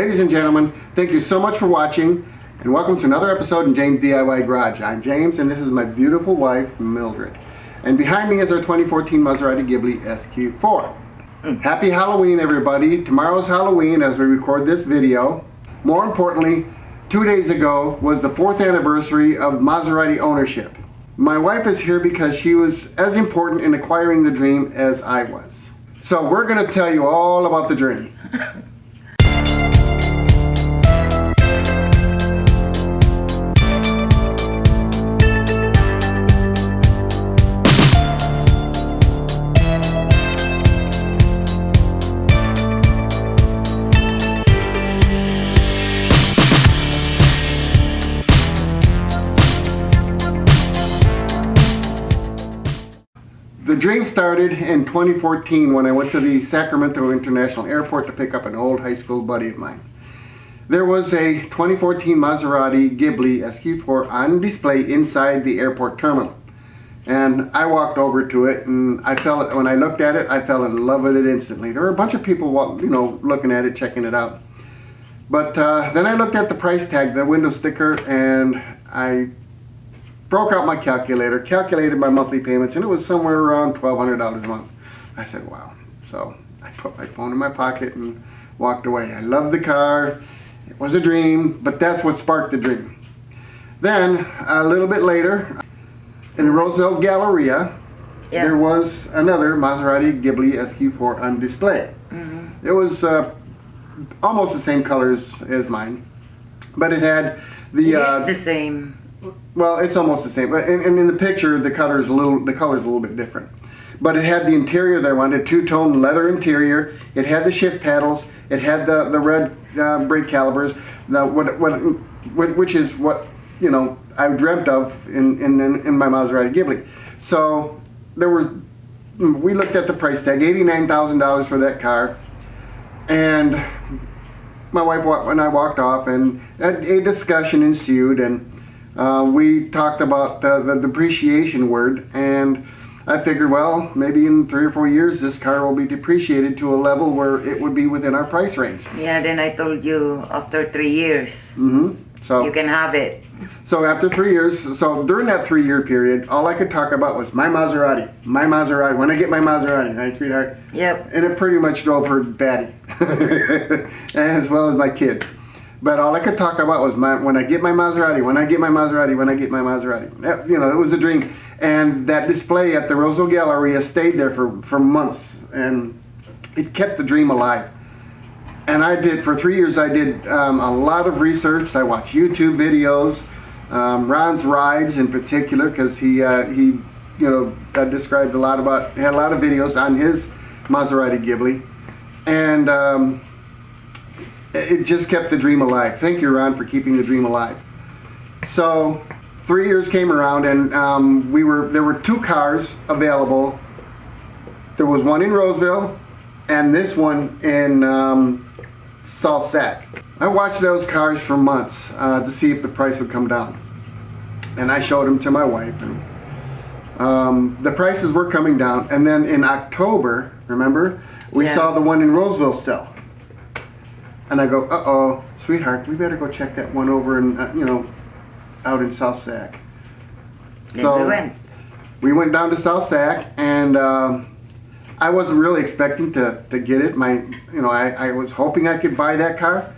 Ladies and gentlemen, thank you so much for watching, and welcome to another episode in James DIY Garage. I'm James, and this is my beautiful wife, Mildred. And behind me is our 2014 Maserati Ghibli SQ4. Happy Halloween, everybody. Tomorrow's Halloween as we record this video. More importantly, 2 days ago was the 4th anniversary of Maserati ownership. My wife is here because she was as important in acquiring the dream as I was. So we're going to tell you all about the journey. The dream started in 2014 when I went to the Sacramento International Airport to pick up an old high school buddy of mine. There was a 2014 Maserati Ghibli SQ4 on display inside the airport terminal. And I walked over to it, and when I looked at it, I fell in love with it instantly. There were a bunch of people, looking at it, checking it out. But then I looked at the price tag, the window sticker, and I broke out my calculator, calculated my monthly payments, and it was somewhere around $1,200 a month. I said, wow. So I put my phone in my pocket and walked away. I loved the car. It was a dream, but that's what sparked the dream. Then, a little bit later, in the Roseville Galleria, there was another Maserati Ghibli SQ4 on display. It was almost the same colors as mine, but it had the... It is the same. Well, it's almost the same, but in the picture, the color's a little bit different. But it had the interior that I wanted, two-tone leather interior. It had the shift paddles. It had the red brake calipers, which is what I dreamt of in my Maserati Ghibli. So we looked at the price tag, $89,000 for that car, and my wife and I walked off, and a discussion ensued, and we talked about the depreciation word, and I figured, well, maybe in 3 or 4 years this car will be depreciated to a level where it would be within our price range. Yeah, then I told you after 3 years, so you can have it. So after 3 years, so during that 3-year period, all I could talk about was my Maserati, when I get my Maserati, right, sweetheart? Yep. And it pretty much drove her batty, as well as my kids. But all I could talk about was when I get my Maserati, when I get my Maserati, when I get my Maserati. It was a dream. And that display at the Roseville Galleria stayed there for months, and it kept the dream alive. And for 3 years, I did a lot of research. I watched YouTube videos, Ron's rides in particular, because he described had a lot of videos on his Maserati Ghibli. And it just kept the dream alive. Thank you, Ron, for keeping the dream alive. So 3 years came around, and there were 2 cars available. There was one in Roseville and this one in Salt Sack. I watched those cars for months to see if the price would come down, and I showed them to my wife, and the prices were coming down. And then in October, remember, we saw the one in Roseville sell. And I go, uh-oh, sweetheart, we better go check that one over in, out in South Sac. Then we went down to South Sac, and I wasn't really expecting to get it. I was hoping I could buy that car,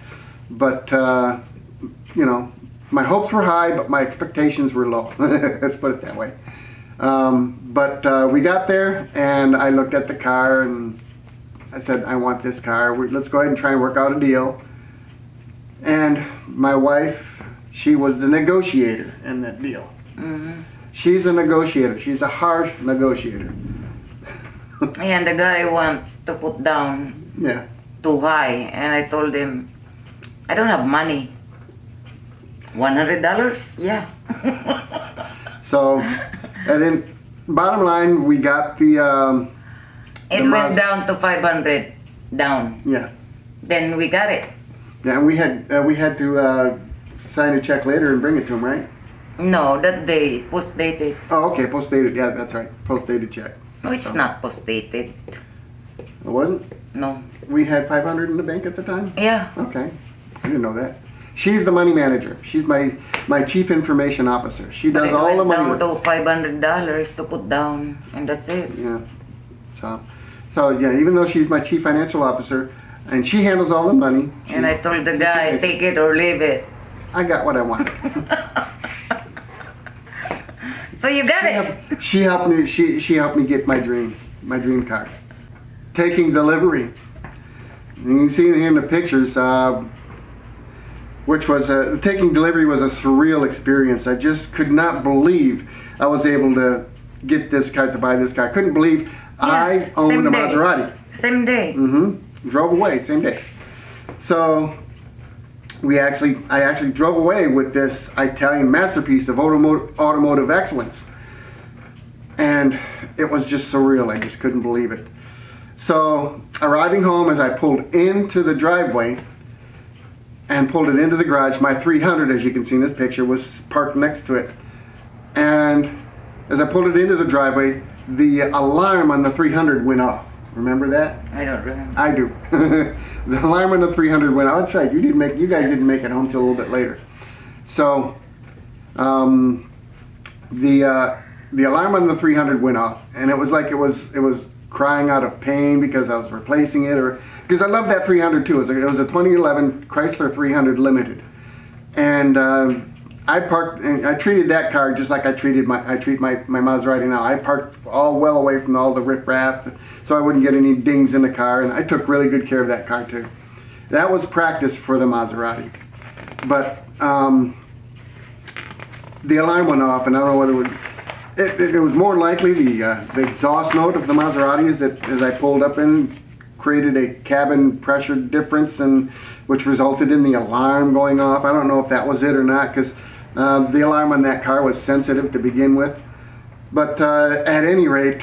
but my hopes were high, but my expectations were low. Let's put it that way. But we got there, and I looked at the car, and I said, I want this car. Let's go ahead and try and work out a deal. And my wife, she was the negotiator in that deal. She's a negotiator. She's a harsh negotiator. And the guy want to put down too high, and I told him, I don't have money. $100? Yeah. So, and then bottom line, we got the it went down to 500 down. Yeah. Then we got it. Yeah, and we had to sign a check later and bring it to him, right? No, that day, post-dated. Oh, okay, post-dated. Yeah, that's right. Post-dated check. No, it's not post-dated. It wasn't? No. We had $500 in the bank at the time? Yeah. Okay. I didn't know that. She's the money manager. She's my chief information officer. She does all the money. But it went down to $500 to put down, and that's it. Yeah. So yeah, even though she's my chief financial officer, and she handles all the money. And I told the guy, take it or leave it. I got what I wanted. So you got it. She helped me. She helped me get my dream car. Taking delivery. And you can see here in the pictures, which was taking delivery was a surreal experience. I just could not believe I was able to get this car, to buy this car. I couldn't believe I owned a Maserati. Same day. Drove away same day. So I actually drove away with this Italian masterpiece of automotive excellence, and it was just surreal. I just couldn't believe it. So arriving home, as I pulled into the driveway and pulled it into the garage, my 300, as you can see in this picture, was parked next to it. And as I pulled it into the driveway, the alarm on the 300 went off. Remember that? I don't remember. I do. The alarm on the 300 went off. That's right. You guys didn't make it home till a little bit later. So the alarm on the 300 went off, and it was like it was crying out of pain because I was replacing it, or because I love that 300 too. It was a 2011 Chrysler 300 Limited, and I parked and I treated that car just like I treat my Maserati now. I parked all well away from all the riffraff, so I wouldn't get any dings in the car, and I took really good care of that car too. That was practice for the Maserati, but the alarm went off, and I don't know whether it was more likely the exhaust note of the Maserati as I pulled up in created a cabin pressure difference, and which resulted in the alarm going off. I don't know if that was it or not, because the alarm on that car was sensitive to begin with. But at any rate,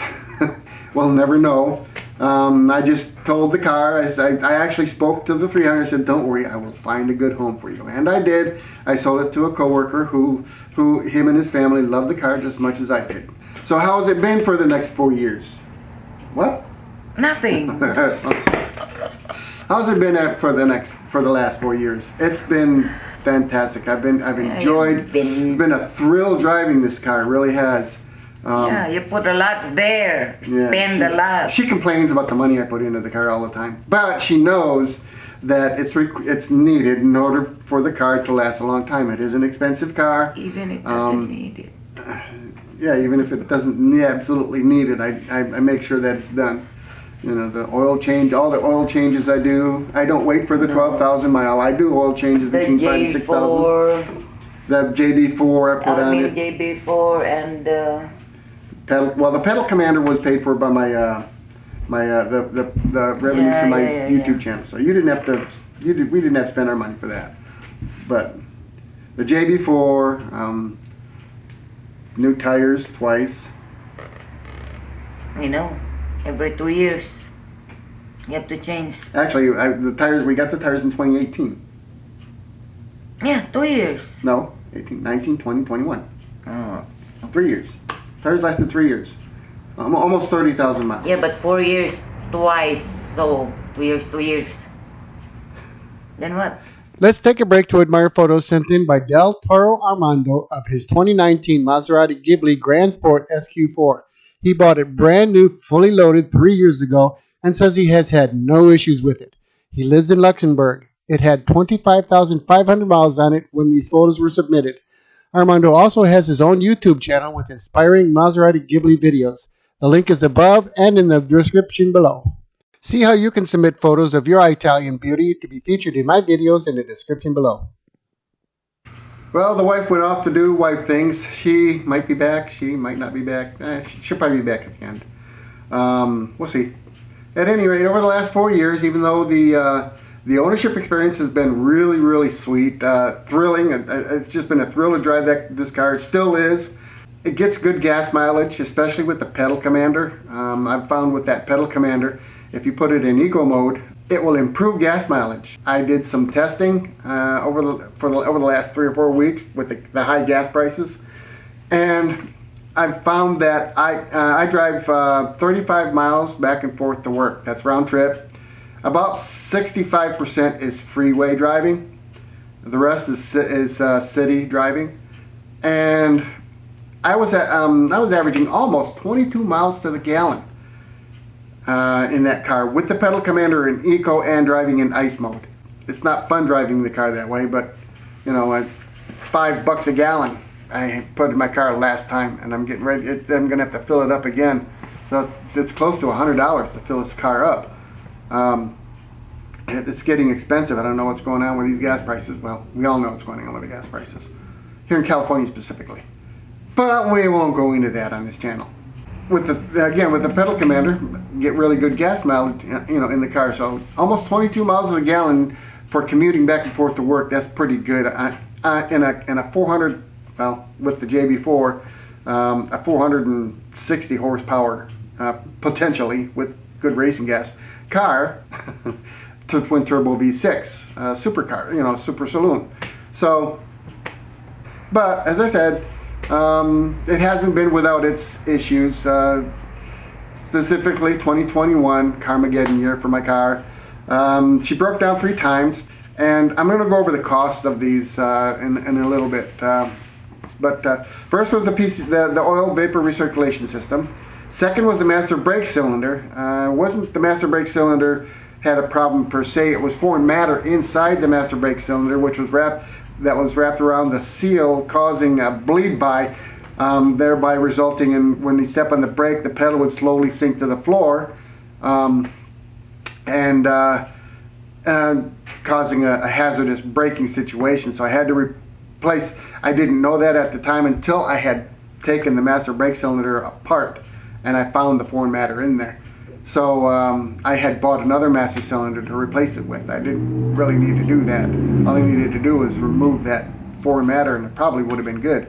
we'll never know. I just told the car, I actually spoke to the 300. I said, don't worry, I will find a good home for you. And I did. I sold it to a coworker who him and his family loved the car just as much as I did. So how has it been for the next 4 years? What? Nothing. How's it been for the last 4 years? It's been fantastic. I've enjoyed. It's been a thrill driving this car. It really has. Yeah, you put a lot there. Spend a lot. She complains about the money I put into the car all the time, but she knows that it's needed in order for the car to last a long time. It is an expensive car. Even if it doesn't need it. Yeah, even if it doesn't absolutely need it, I make sure that it's done. You know, the oil change, all the oil changes I do. I don't wait for the 12,000 mile. I do oil changes between 5,000 and 6,000. The JB4 I put on it. JB4 and pedal. Well, the pedal commander was paid for by my the revenue from my YouTube channel. So you didn't have to. We didn't have to spend our money for that. But the JB4, new tires twice. You know. Every 2 years, you have to change. Actually, we got the tires in 2018. Yeah, 2 years. No, 18, 19, 20, 21. Oh. 3 years. Tires lasted 3 years. Almost 30,000 miles. Yeah, but 4 years twice, so 2 years, 2 years. Then what? Let's take a break to admire photos sent in by Del Toro Armando of his 2019 Maserati Ghibli Grand Sport SQ4. He bought it brand new, fully loaded 3 years ago, and says he has had no issues with it. He lives in Luxembourg. It had 25,500 miles on it when these photos were submitted. Armando also has his own YouTube channel with inspiring Maserati Ghibli videos. The link is above and in the description below. See how you can submit photos of your Italian beauty to be featured in my videos in the description below. Well, the wife went off to do wife things. She might be back. She might not be back. She'll probably be back at the end. We'll see. At any rate, over the last 4 years, even though the ownership experience has been really, really sweet, thrilling. It's just been a thrill to drive this car. It still is. It gets good gas mileage, especially with the pedal commander. I've found with that pedal commander, if you put it in eco mode, it will improve gas mileage. I did some testing over the last 3 or 4 weeks with the high gas prices, and I found that I drive 35 miles back and forth to work. That's round trip. About 65% is freeway driving. The rest is city driving. And I was averaging almost 22 miles to the gallon in that car with the pedal commander in eco and driving in ice mode. It's not fun driving the car that way, but you know, at $5 a gallon I put in my car last time, and I'm getting ready. I'm gonna have to fill it up again. So it's close to $100 to fill this car up. It's getting expensive. I don't know what's going on with these gas prices. Well, we all know what's going on with the gas prices here in California specifically. But we won't go into that on this channel. With the pedal commander, get really good gas mileage, you know, in the car. So almost 22 miles to the gallon for commuting back and forth to work. That's pretty good. In a 400, well, with the JB4, a 460 horsepower, potentially with good racing gas car, to twin turbo V6 supercar, you know, super saloon. So, but as I said, it hasn't been without its issues. Specifically 2021 Carmageddon year for my car. She broke down 3 times, and I'm going to go over the cost of these in a little bit. But first was the oil vapor recirculation system. Second was the master brake cylinder. Wasn't the master brake cylinder had a problem per se. It was foreign matter inside the master brake cylinder, which was wrapped around the seal, causing a bleed by, thereby resulting in, when you step on the brake, the pedal would slowly sink to the floor, and causing a hazardous braking situation. So I had to replace. I didn't know that at the time until I had taken the master brake cylinder apart, and I found the foreign matter in there. So I had bought another master cylinder to replace it with. I didn't really need to do that. All I needed to do was remove that foreign matter, and it probably would have been good.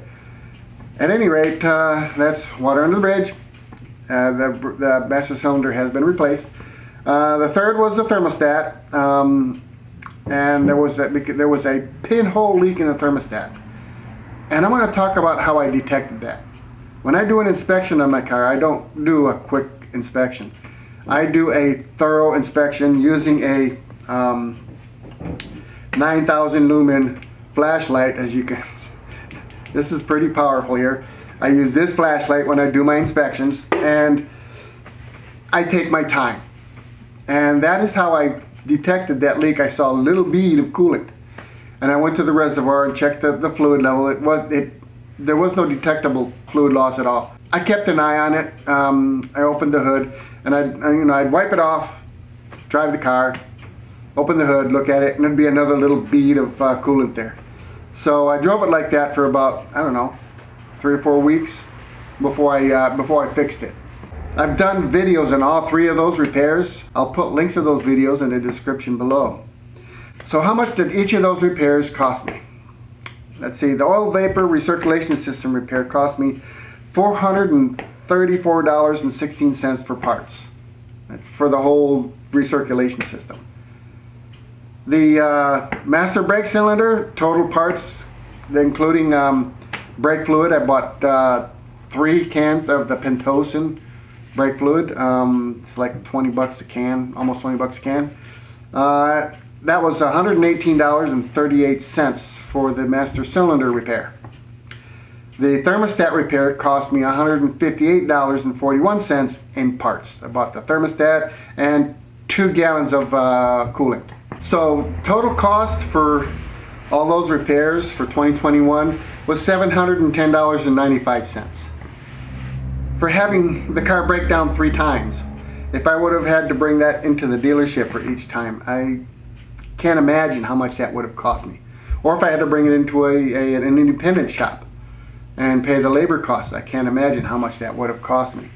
At any rate, that's water under the bridge. The master cylinder has been replaced. The third was the thermostat, and there was a pinhole leak in the thermostat. And I'm going to talk about how I detected that. When I do an inspection on my car, I don't do a quick inspection. I do a thorough inspection using a 9,000 lumen flashlight. As you can, this is pretty powerful here. I use this flashlight when I do my inspections, and I take my time. And that is how I detected that leak. I saw a little bead of coolant, and I went to the reservoir and checked the fluid level. There was no detectable fluid loss at all. I kept an eye on it. I opened the hood, and I'd wipe it off, drive the car, open the hood, look at it, and there'd be another little bead of coolant there. So I drove it like that for about, I don't know, 3 or 4 weeks before I fixed it. I've done videos on all 3 of those repairs. I'll put links to those videos in the description below. So how much did each of those repairs cost me? Let's see, the oil vapor recirculation system repair cost me $434.16 for parts. That's for the whole recirculation system. The master brake cylinder, total parts, including brake fluid, I bought 3 cans of the Pentosan brake fluid. It's like $20 a can, almost $20 a can. That was $118.38 for the master cylinder repair. The thermostat repair cost me $158.41 in parts. I bought the thermostat and 2 gallons of coolant. So total cost for all those repairs for 2021 was $710.95. For having the car break down 3 times. If I would have had to bring that into the dealership for each time, I can't imagine how much that would have cost me. Or if I had to bring it into an independent shop and pay the labor costs, I can't imagine how much that would have cost me.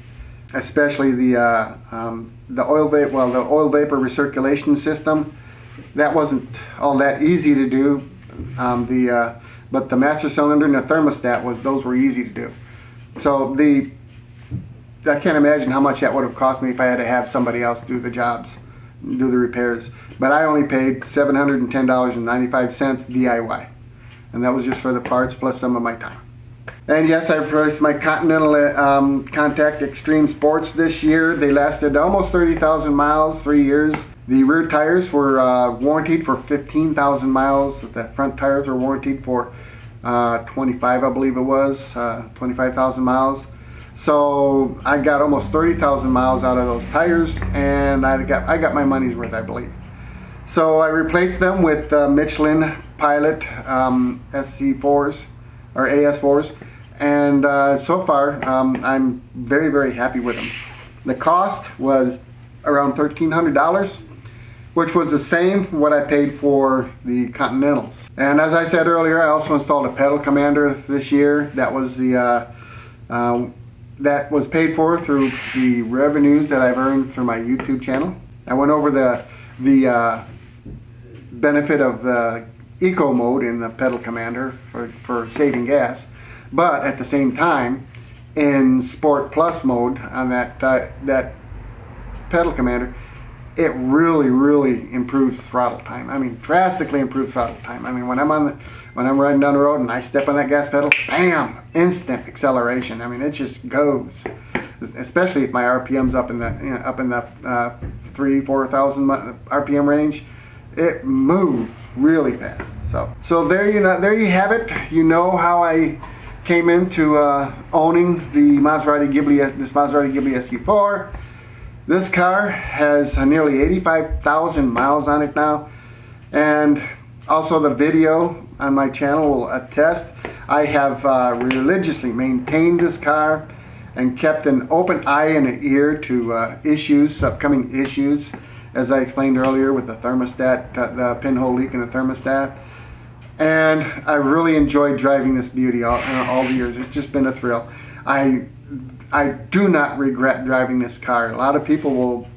Especially the oil vapor recirculation system. That wasn't all that easy to do. But the master cylinder and the thermostat those were easy to do. So I can't imagine how much that would have cost me if I had to have somebody else do the jobs, do the repairs. But I only paid $710.95 DIY, and that was just for the parts plus some of my time. And yes, I replaced my Continental Contact Extreme Sports this year. They lasted almost 30,000 miles, 3 years. The rear tires were warranted for 15,000 miles. The front tires were warranted for 25, I believe it was, 25,000 miles. So I got almost 30,000 miles out of those tires, and I got my money's worth, I believe. So I replaced them with Michelin Pilot SC4s or AS4s, and so far I'm very, very happy with them. The cost was around $1,300, which was the same what I paid for the Continentals. And as I said earlier, I also installed a pedal commander this year. That was the that was paid for through the revenues that I've earned through my YouTube channel. I went over the benefit of the eco mode in the pedal commander for saving gas, but at the same time in Sport Plus mode on that pedal commander, it really improves throttle time. I mean, drastically improves throttle time. I mean, when I'm riding down the road and I step on that gas pedal, bam, instant acceleration. I mean, it just goes. Especially if my RPM's up in the 3,000-4,000 RPM range, it moves really fast. So there you have it. You know how I came into owning the Maserati Ghibli, this Maserati Ghibli SQ4. This car has nearly 85,000 miles on it now, and also the video on my channel will attest. I have religiously maintained this car and kept an open eye and an ear to upcoming issues, as I explained earlier with the thermostat, the pinhole leak in the thermostat. And I really enjoyed driving this beauty all the years. It's just been a thrill. I do not regret driving this car. A lot of people will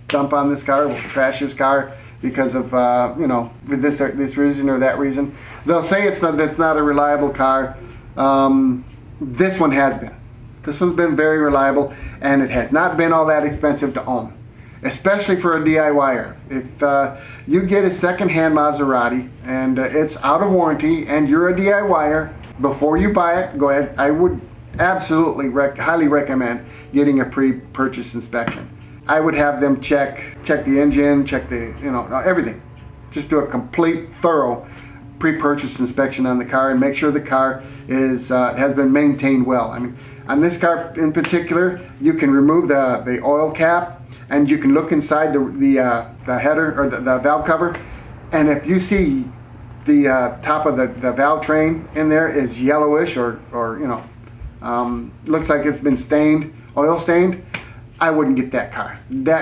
dump on this car, will trash this car because of with this reason or that reason. They'll say it's not a reliable car. This one has been. This one's been very reliable, and it has not been all that expensive to own, especially for a DIYer. If you get a second-hand Maserati and it's out of warranty and you're a DIYer, before you buy it, go ahead. I would absolutely highly recommend getting a pre-purchase inspection. I would have them check the engine, check the everything. Just do a complete thorough pre-purchase inspection on the car and make sure the car has been maintained well. I mean, on this car in particular, you can remove the oil cap and you can look inside the header or the valve cover, and if you see the top of the valve train in there is yellowish or looks like it's been stained, oil stained, I wouldn't get that car.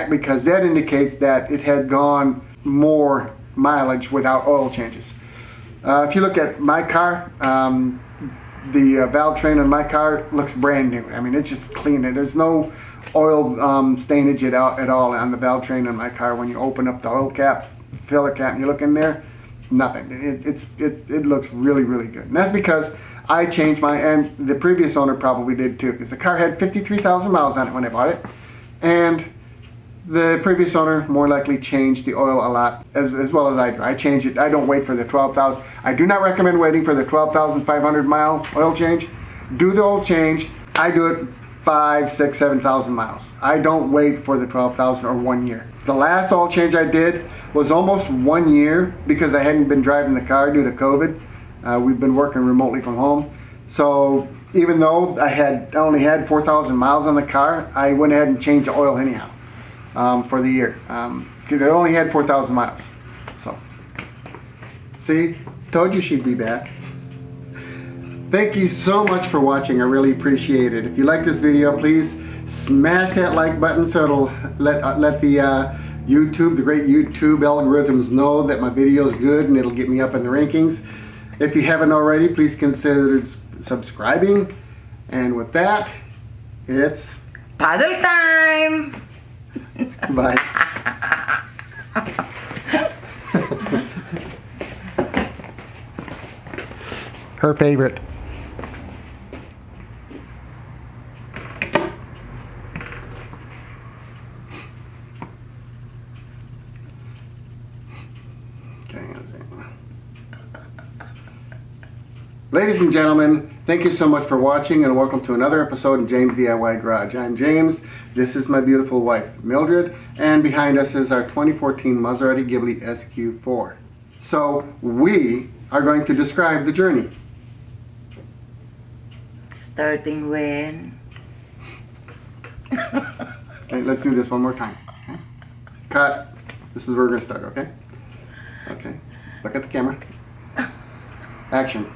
Because that indicates that it had gone more mileage without oil changes. If you look at my car, the valve train on my car looks brand new. I mean, it's just clean. There's no oil stainage at all on the valve train on my car. When you open up the oil cap, filler cap, and you look in there, nothing. It looks really good. And that's because I changed and the previous owner probably did too, because the car had 53,000 miles on it when I bought it, and the previous owner more likely changed the oil a lot, as well as I do. I change it. I don't wait for the 12,000. I do not recommend waiting for the 12,500 mile oil change. Do the oil change. I do it 5, 6, 7,000 miles. I don't wait for the 12,000 or 1 year. The last oil change I did was almost 1 year because I hadn't been driving the car due to COVID. We've been working remotely from home. So even though I only had 4,000 miles on the car, I went ahead and changed the oil anyhow for the year. Because I only had 4,000 miles. So, see, told you she'd be back. Thank you so much for watching. I really appreciate it. If you like this video, please smash that like button so it'll let the the great YouTube algorithms know that my video is good and it'll get me up in the rankings. If you haven't already, please consider subscribing. And with that, it's paddle time! Bye. Her favorite. Ladies and gentlemen, Thank you so much for watching, and welcome to another episode in James DIY Garage. I'm James, this is my beautiful wife Mildred, and behind us is our 2014 Maserati Ghibli SQ4. So we are going to describe the journey. Starting when? Okay, let's do this one more time. Okay? Cut. This is where we're going to start, okay? Okay. Look at the camera. Action.